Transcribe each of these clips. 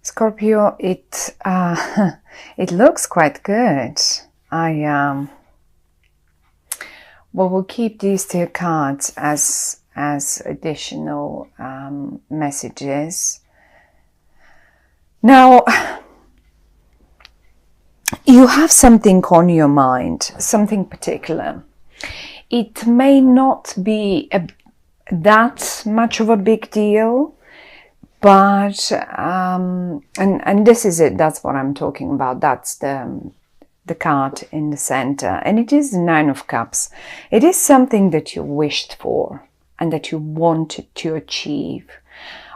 Scorpio, it it looks quite good. We'll keep these two cards as additional messages. Now, you have something on your mind, something particular. It may not be that much of a big deal, but and this is it. That's what I'm talking about. That's the card in the center, and it is the Nine of Cups. It is something that you wished for and that you wanted to achieve.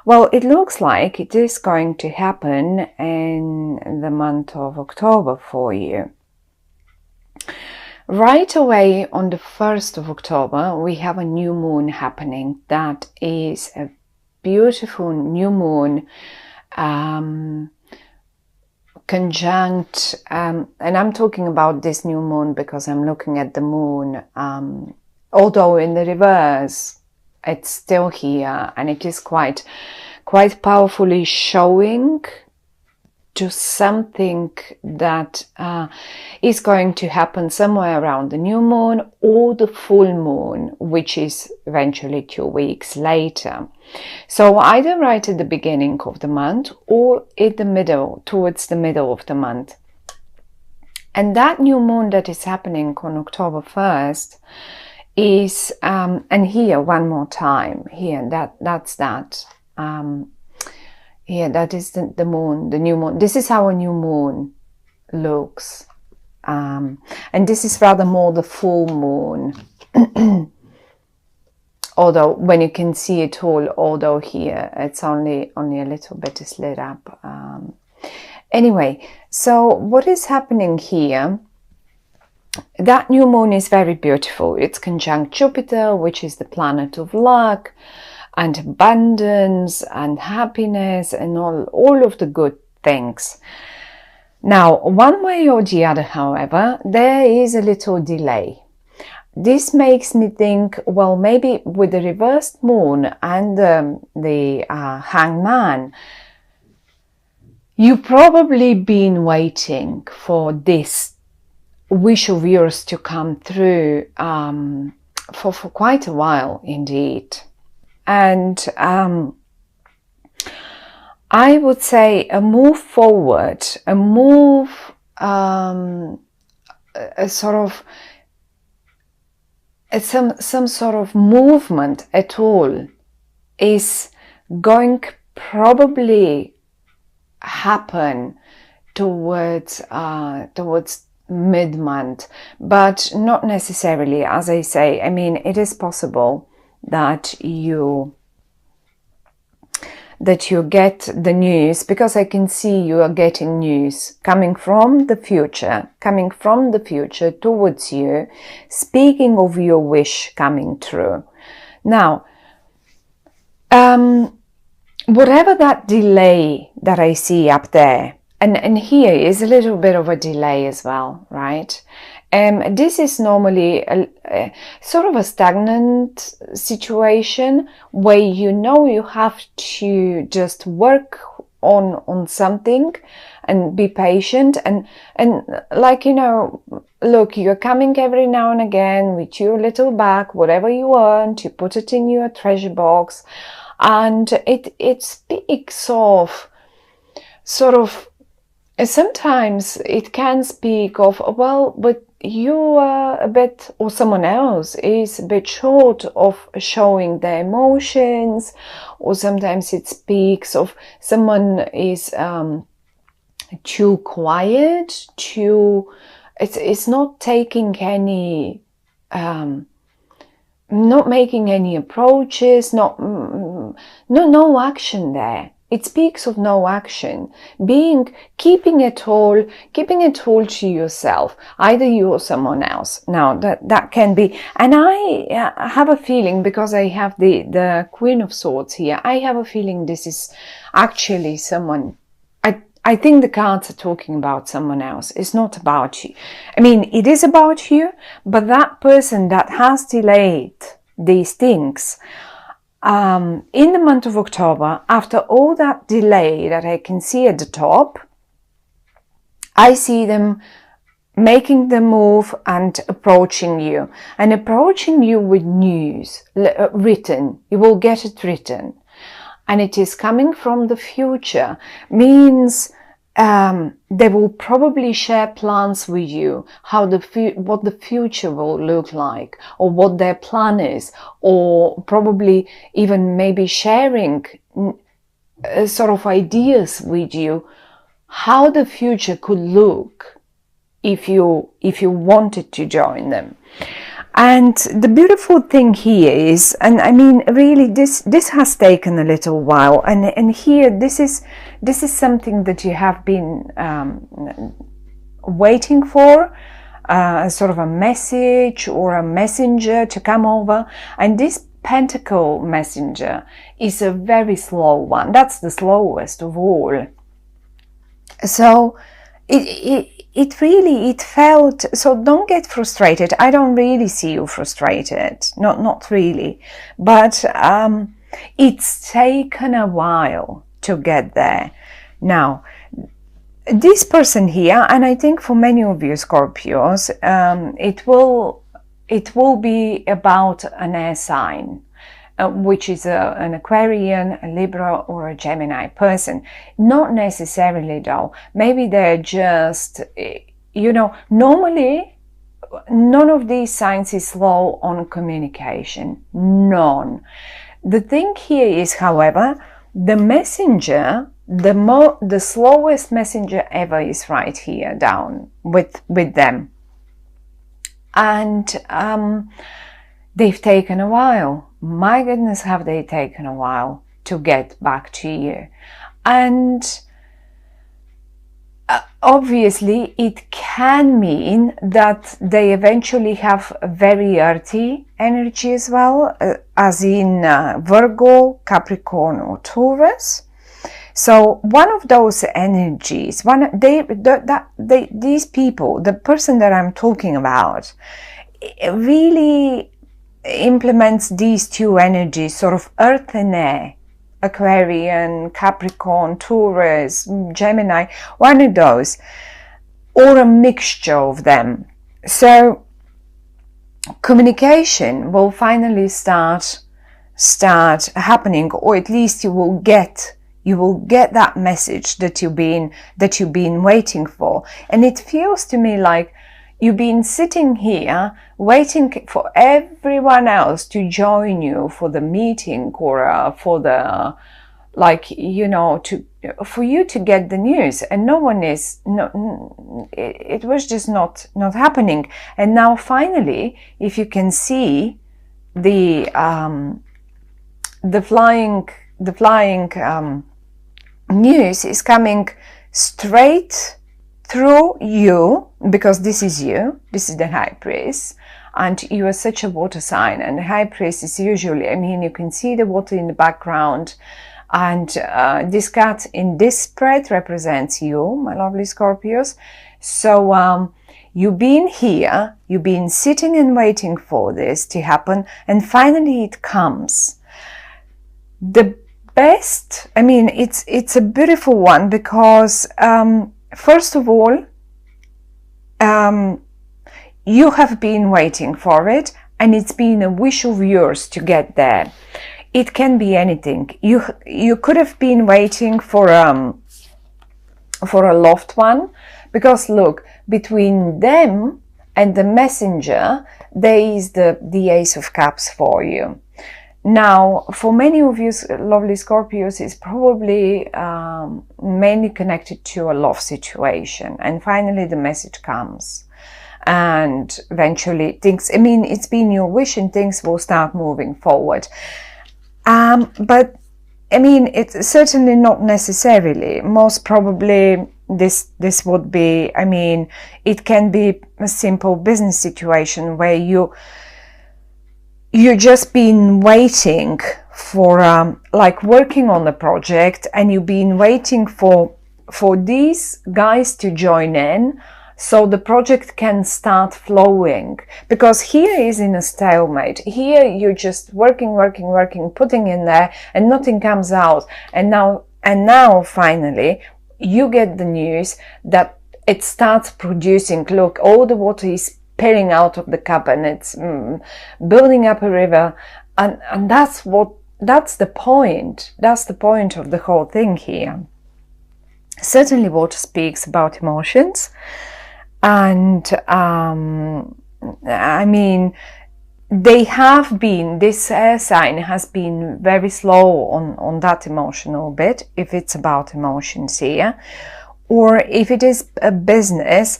Well, it looks like it is going to happen in the month of October for you. Right away on the 1st of October, we have a new moon happening. That is a beautiful new moon conjunct, and I'm talking about this new moon because I'm looking at the moon, although in the reverse, it's still here, and it is quite powerfully showing to something that is going to happen somewhere around the new moon or the full moon, which is eventually 2 weeks later. So either right at the beginning of the month or in the middle, towards the middle of the month. And that new moon that is happening on October 1st is, and here one more time, here, that's that. Here, that is the moon, the new moon. This is how a new moon looks. And this is rather more the full moon. Although when you can see it all, although here it's only a little bit lit up. Anyway, so what is happening here? That new moon is very beautiful. It's conjunct Jupiter, which is the planet of luck and abundance and happiness and all of the good things. Now, one way or the other, however, there is a little delay. This makes me think, well, maybe with the reversed moon and the hangman, you've probably been waiting for this wish of yours to come through for quite a while indeed. And I would say a move forward, a move, a sort of, some sort of movement at all is going probably happen towards mid-month, but not necessarily. As I say, I mean, it is possible that you get the news, because I can see you are getting news coming from the future towards you, speaking of your wish coming true. Now, whatever that delay that I see up there, and here is a little bit of a delay as well, right? This is normally a sort of a stagnant situation where you have to just work on something and be patient and like, look, you're coming every now and again with your little bag, whatever you want, you put it in your treasure box, and it speaks of sort of, sometimes it can speak of, well, but you are a bit, or someone else is a bit short of showing their emotions, or sometimes it speaks of someone is too quiet, it's not taking any, not making any approaches, no action there. It speaks of no action, keeping it all to yourself, either you or someone else. Now that can be, and I have a feeling, because I have the Queen of Swords here, I have a feeling this is actually someone. I think the cards are talking about someone else. It's not about you. I mean, it is about you, but that person that has delayed these things, in the month of October, after all that delay that I can see at the top, I see them making the move and approaching you with news written. You will get it written, and it is coming from the future. Means they will probably share plans with you, what the future will look like, or what their plan is, or probably even maybe sharing sort of ideas with you how the future could look if you wanted to join them. And the beautiful thing here is, and I mean really this has taken a little while, and here this is something that you have been waiting for, sort of a message or a messenger to come over. And this Pentacle messenger is a very slow one. That's the slowest of all. So it really felt, so don't get frustrated. I don't really see you frustrated, not really, but it's taken a while to get there. Now, this person here, and I think for many of you Scorpios, it will be about an air sign, which is an Aquarian, a Libra, or a Gemini person. Not necessarily though. Maybe they're just, normally none of these signs is slow on communication. None. The thing here is, however, the messenger, the slowest messenger ever is right here down with them. And they've taken a while. My goodness, have they taken a while to get back to you. And obviously it can mean that they eventually have very earthy energy as well, as in Virgo, Capricorn, or Taurus. So one of those energies, these people, the person that I'm talking about, really implements these two energies, sort of earth and air, Aquarian, Capricorn, Taurus, Gemini, one of those, or a mixture of them. So communication will finally start happening, or at least you will get that message that you've been waiting for. And it feels to me like you've been sitting here waiting for everyone else to join you for the meeting, or for the, for you to get the news, and it was just not happening. And now finally, if you can see the flying news is coming straight through you, because this is you, this is the High Priest, and you are such a water sign, and the High Priest is usually, I mean, you can see the water in the background, and this cat in this spread represents you, my lovely Scorpios. So you've been here, you've been sitting and waiting for this to happen, and finally it comes. The best, I mean, it's a beautiful one, because first of all, you have been waiting for it, and it's been a wish of yours to get there. It can be anything. You could have been waiting for a loved one, because look, between them and the messenger, there is the Ace of Cups for you. Now, for many of you lovely Scorpios, it's probably mainly connected to a love situation, and finally the message comes, and eventually things, I mean, it's been your wish and things will start moving forward. But I mean, it's certainly not necessarily. Most probably this would be, I mean, it can be a simple business situation where you just been waiting for like working on the project, and you've been waiting for these guys to join in, so the project can start flowing, because here is in a stalemate. Here you're just working, putting in there, and nothing comes out. And now finally you get the news that it starts producing. Look, all the water is spilling out of the cup, and it's building up a river, and that's the point. That's the point of the whole thing here. Certainly water speaks about emotions, and I mean, this air sign has been very slow on that emotional bit, if it's about emotions here, or if it is a business,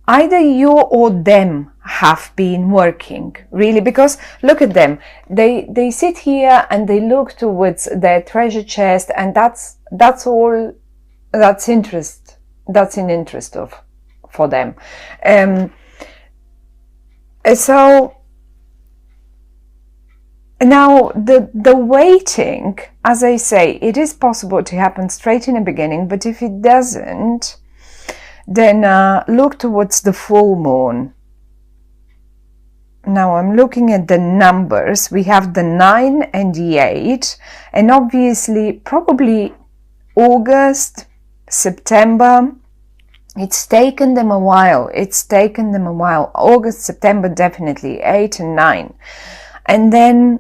either you or them have been working, really, because look at them. They sit here and they look towards their treasure chest, and that's all. That's in interest for them. So now the waiting, as I say, it is possible to happen straight in the beginning, but if it doesn't, then look towards the full moon. Now I'm looking at the numbers. We have the 9 and the 8, and obviously probably August, September. It's taken them a while. August, September, definitely 8 and 9, and then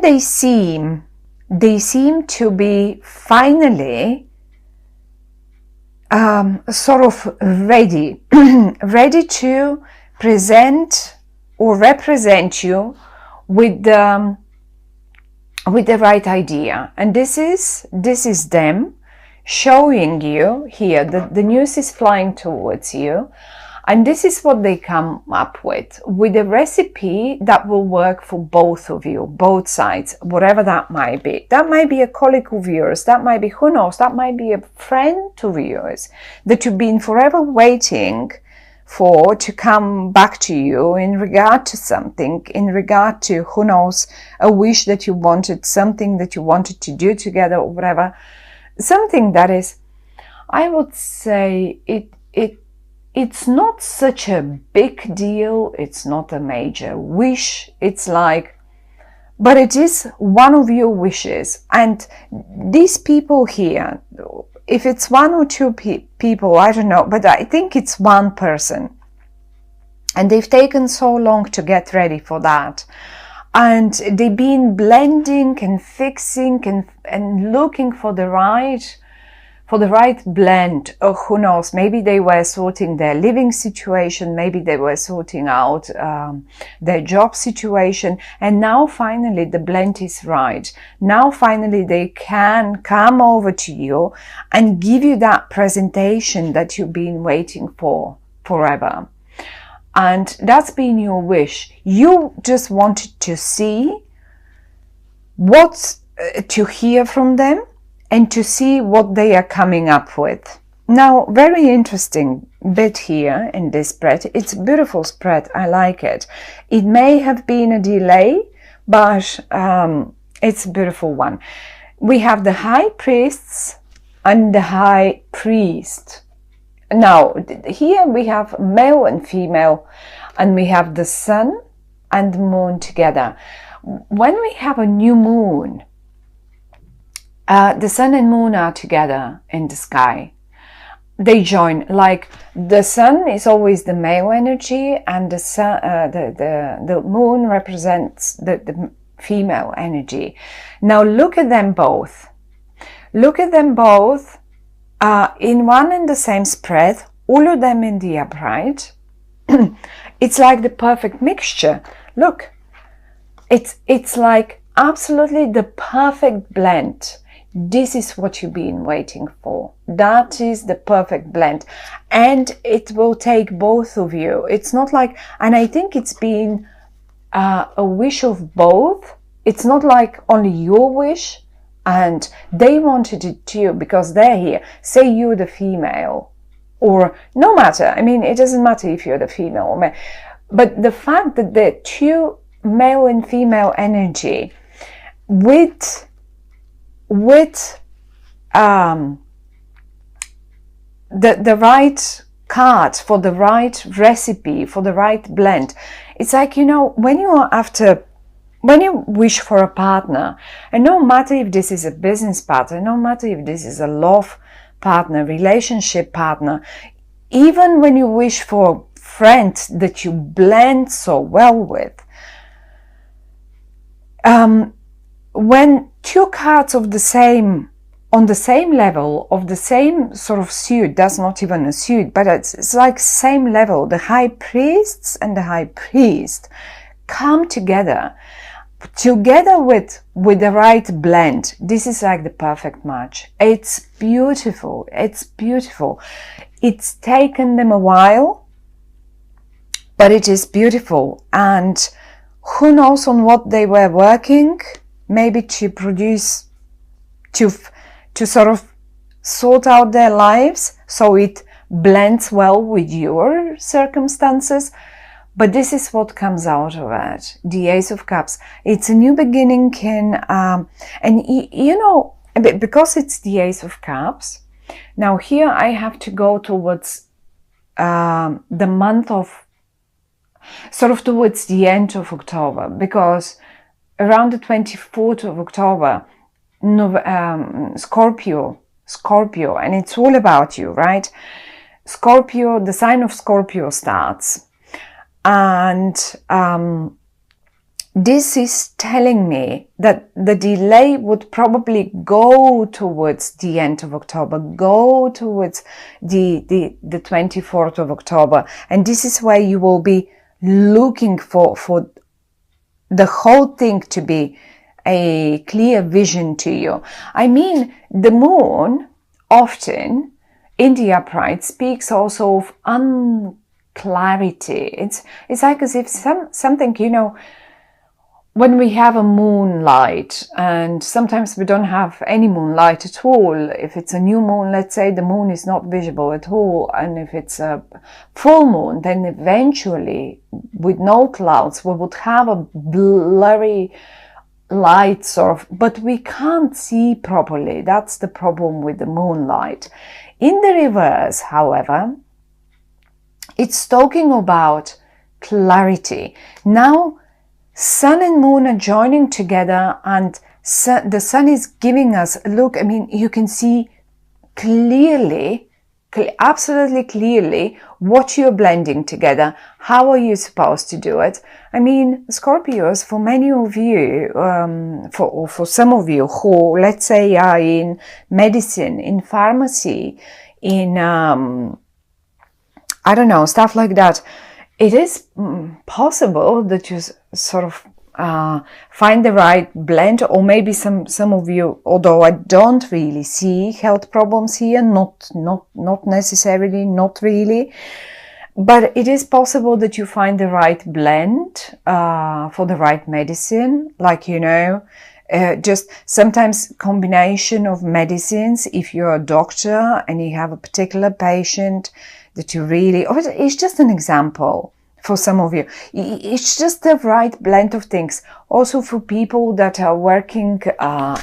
they seem to be finally sort of ready ready to present or represent you with the right idea. And this is them showing you here that the news is flying towards you, and this is what they come up with a recipe that will work for both of you, both sides, whatever that might be. That might be a colleague of yours, that might be, who knows, that might be a friend of yours that you've been forever waiting for to come back to you in regard to something, in regard to, who knows, a wish that you wanted, something that you wanted to do together, or whatever. Something that is, I would say, it's not such a big deal, it's not a major wish, it's like, but it is one of your wishes. And these people here, if it's one or two people, I don't know, but I think it's one person. And they've taken so long to get ready for that. And they've been blending and fixing and looking for the right blend. Or who knows, maybe they were sorting their living situation, maybe they were sorting out their job situation, and now finally the blend is right. Now finally they can come over to you and give you that presentation that you've been waiting for forever. And that's been your wish. You just wanted to see to hear from them, and to see what they are coming up with. Now, very interesting bit here in this spread. It's a beautiful spread. I like it. It may have been a delay, but it's a beautiful one. We have the high priests and the high priest. Now, here we have male and female, and we have the sun and the moon together. When we have a new moon, the sun and moon are together in the sky. They join, like the sun is always the male energy, and the sun, the moon represents the female energy. Now look at them both. Look at them both in one and the same spread, all of them in the upright. It's like the perfect mixture. Look, it's like absolutely the perfect blend. This is what you've been waiting for. That is the perfect blend. And it will take both of you. It's not like, and I think it's been a wish of both. It's not like only your wish and they wanted it too because they're here. Say you're the female, or no matter. I mean, it doesn't matter if you're the female or male. But the fact that the two male and female energy with with the right card for the right recipe, for the right blend. It's like, you know, when you wish for a partner, and no matter if this is a business partner, no matter if this is a love partner, relationship partner, even when you wish for friends that you blend so well with, when two cards of the same, on the same level, of the same sort of suit, that's not even a suit, but it's like same level, the high priests and the high priest come together with the right blend. This is like the perfect match. It's beautiful. It's beautiful. It's taken them a while, but it is beautiful. And who knows on what they were working, maybe to produce, to sort of sort out their lives so it blends well with your circumstances. But this is what comes out of it. The Ace of Cups. It's a new beginning, and you know, because it's the Ace of Cups, now here I have to go towards the month of, sort of towards the end of October, because around the 24th of October, Scorpio, and it's all about you, right? Scorpio, the sign of Scorpio starts. And this is telling me that the delay would probably go towards the end of October, go towards the 24th of October. And this is where you will be looking for the whole thing to be a clear vision to you. I mean, the moon often in the upright speaks also of clarity. It's like as if something, you know, when we have a moonlight, and sometimes we don't have any moonlight at all. If it's a new moon, let's say, the moon is not visible at all, and if it's a full moon, then eventually with no clouds we would have a blurry light sort of, but we can't see properly. That's the problem with the moonlight. In the reverse, however, it's talking about clarity. Now, sun and moon are joining together, and the sun is giving us, look, I mean, you can see clearly, absolutely clearly what you're blending together. How are you supposed to do it? I mean, Scorpios, for many of you, for some of you who, let's say, are in medicine, in pharmacy, in I don't know, stuff like that, it is possible that you sort of find the right blend, or maybe some of you, although I don't really see health problems here, not necessarily, not really, but it is possible that you find the right blend for the right medicine, like, you know, just sometimes combination of medicines. If you're a doctor and you have a particular patient that you really, or it's just an example for some of you, it's just the right blend of things. Also for people that are working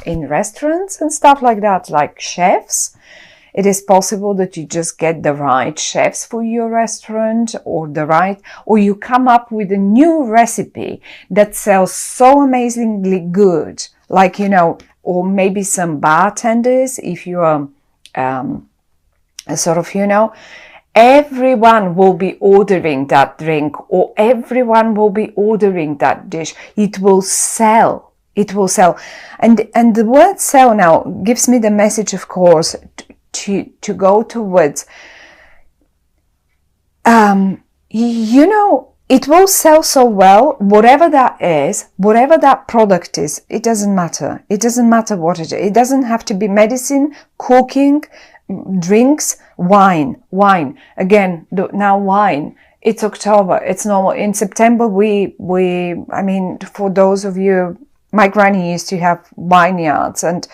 in restaurants and stuff like that, like chefs, it is possible that you just get the right chefs for your restaurant, or you come up with a new recipe that sells so amazingly good, like, you know, or maybe some bartenders, if you are sort of, you know, everyone will be ordering that drink, or everyone will be ordering that dish. It will sell. It will sell. And the word sell now gives me the message, of course, to go towards, you know, it will sell so well, whatever that is, whatever that product is, it doesn't matter. It doesn't matter what it is. It doesn't have to be medicine, cooking, drinks, wine. Again, now wine. It's October. It's normal. In September, I mean, for those of you, my granny used to have vineyards, and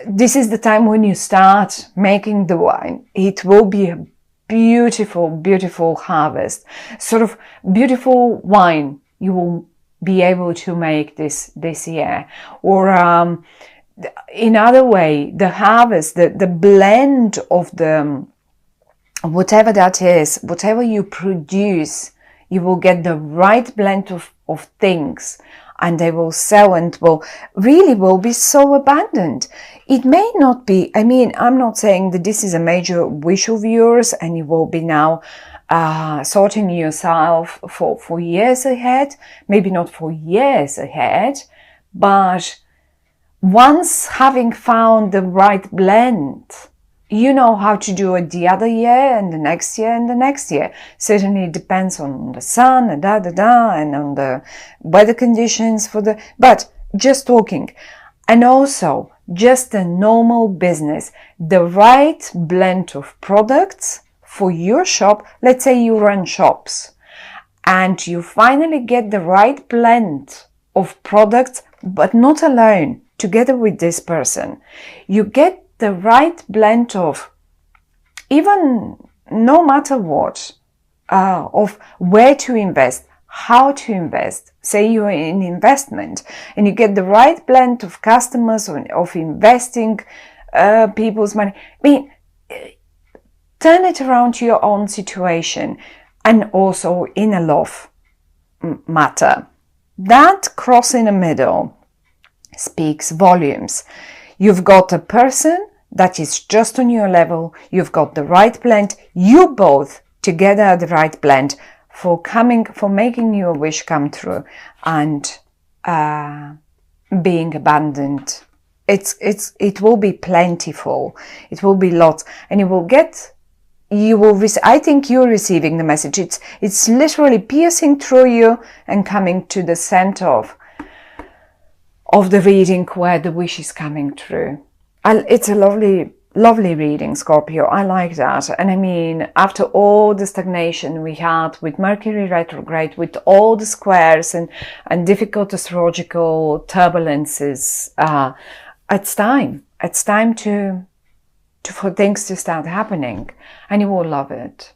this is the time when you start making the wine. It will be a beautiful, beautiful harvest, sort of beautiful wine you will be able to make this year. Or in other way, the harvest, the blend of the whatever that is, whatever you produce, you will get the right blend of things, and they will sell and will be so abundant. It may not be, I mean, I'm not saying that this is a major wish of yours and you will be now sorting yourself for years ahead, maybe not for years ahead, but once having found the right blend, you know how to do it the other year and the next year and the next year. Certainly it depends on the sun and and on the weather conditions but just talking. And also just a normal business, the right blend of products for your shop. Let's say you run shops and you finally get the right blend of products, but not alone, together with this person. You get the right blend of, even no matter what, of where to invest, how to invest. Say you're in investment and you get the right blend of customers, of investing people's money. I mean, turn it around to your own situation, and also in a love matter. That cross in the middle speaks volumes. You've got a person that is just on your level. You've got the right blend. You both together are the right blend for making your wish come true and being abundant. It will be plentiful. It will be lots, and I think you're receiving the message. It's literally piercing through you and coming to the center of the reading where the wish is coming true. It's a lovely, lovely reading, Scorpio. I like that. And I mean, after all the stagnation we had with Mercury retrograde, with all the squares and difficult astrological turbulences, it's time. It's time for things to start happening, and you will love it.